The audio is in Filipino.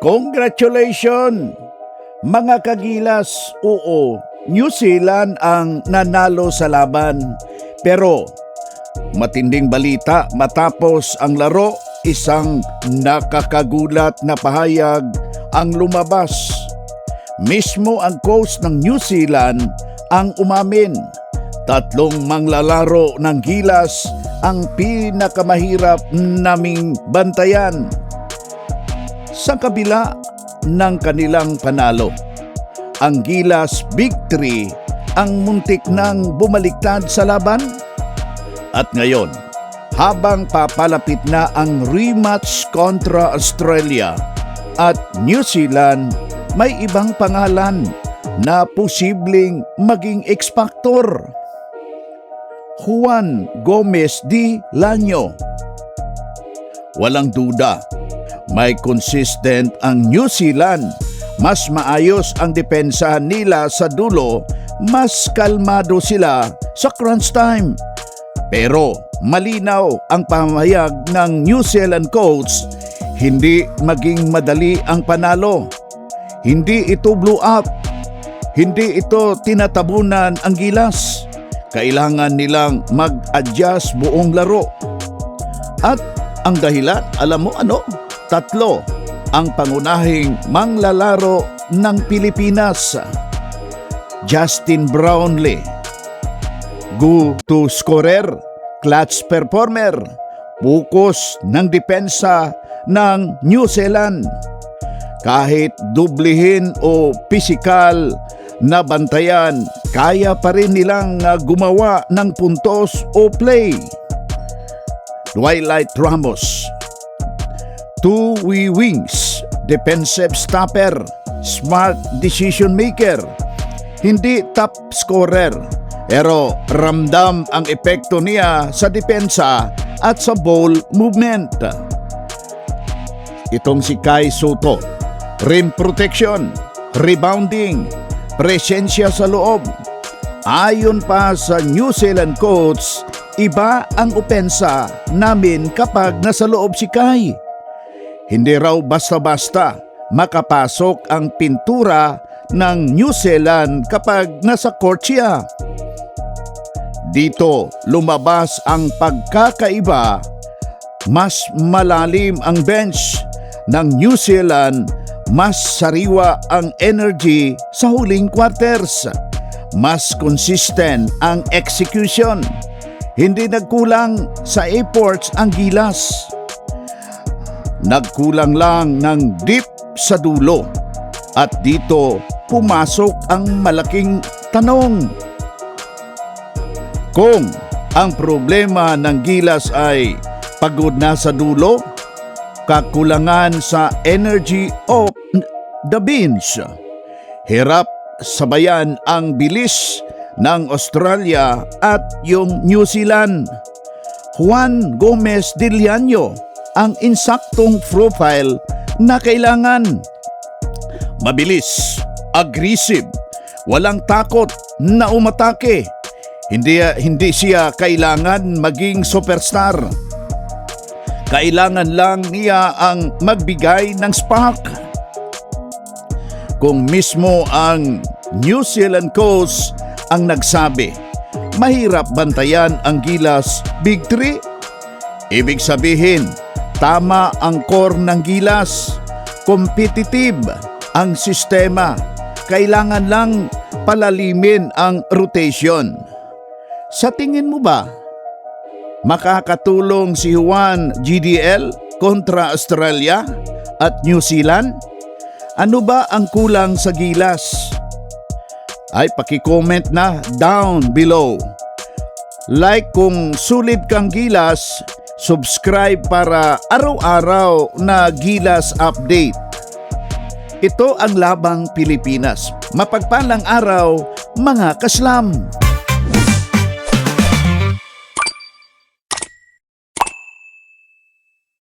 Congratulations! Mga kagilas, oo, New Zealand ang nanalo sa laban. Pero matinding balita matapos ang laro, isang nakakagulat na pahayag ang lumabas. Mismo ang coach ng New Zealand ang umamin. 3 manglalaro ng Gilas ang pinakamahirap naming bantayan. Sa kabila ng kanilang panalo, ang Gilas Big 3 ang muntik nang bumaliktad sa laban. At ngayon, habang papalapit na ang rematch kontra Australia at New Zealand, may ibang pangalan na posibleng maging X-Factor. Juan Gomez de Laño. Walang duda, may consistent ang New Zealand. Mas maayos ang depensa nila sa dulo, mas kalmado sila sa crunch time. Pero malinaw ang pamahayag ng New Zealand coach, hindi maging madali ang panalo. Hindi ito blow up. Hindi ito tinatabunan ang Gilas. Kailangan nilang mag-adjust buong laro. At ang dahilan, alam mo ano? 3 ang pangunahing manglalaro ng Pilipinas. Justin Brownlee, go-to scorer, clutch performer, bukas ng depensa ng New Zealand. Kahit dublihin o pisikal na bantayan, kaya pa rin nilang gumawa ng puntos o play. Twilight Ramos, 2 wings, defensive stopper, smart decision maker, hindi top scorer, pero ramdam ang epekto niya sa depensa at sa ball movement. Itong si Kai Soto, rim protection, rebounding, presensya sa loob. Ayon pa sa New Zealand coach, iba ang opensa namin kapag nasa loob si Kai. Hindi raw basta-basta makapasok ang pintura ng New Zealand kapag nasa court siya. Dito lumabas ang pagkakaiba. Mas malalim ang bench ng New Zealand, mas sariwa ang energy sa huling quarters, mas consistent ang execution. Hindi nagkulang sa efforts ang Gilas. Nagkulang lang ng deep sa dulo. At dito pumasok ang malaking tanong. Kung ang problema ng Gilas ay pagod na sa dulo, kakulangan sa energy of the bench, hirap sabayan ang bilis ng Australia at yung New Zealand. Juan Gomez de Laño ang insaktong profile na kailangan. Mabilis, aggressive, walang takot na umatake. Hindi siya kailangan maging superstar. Kailangan lang niya ang magbigay ng spark. Kung mismo ang New Zealand coach ang nagsabi, mahirap bantayan ang Gilas Big 3, ibig sabihin, tama ang core ng Gilas. Competitive ang sistema. Kailangan lang palalimin ang rotation. Sa tingin mo ba, makakatulong si Juan GDL kontra Australia at New Zealand? Ano ba ang kulang sa Gilas? Ay paki-comment na down below. Like kung sulit kang Gilas, subscribe para araw-araw na Gilas update. Ito ang Labang Pilipinas. Mapagpalang araw, mga kaslam!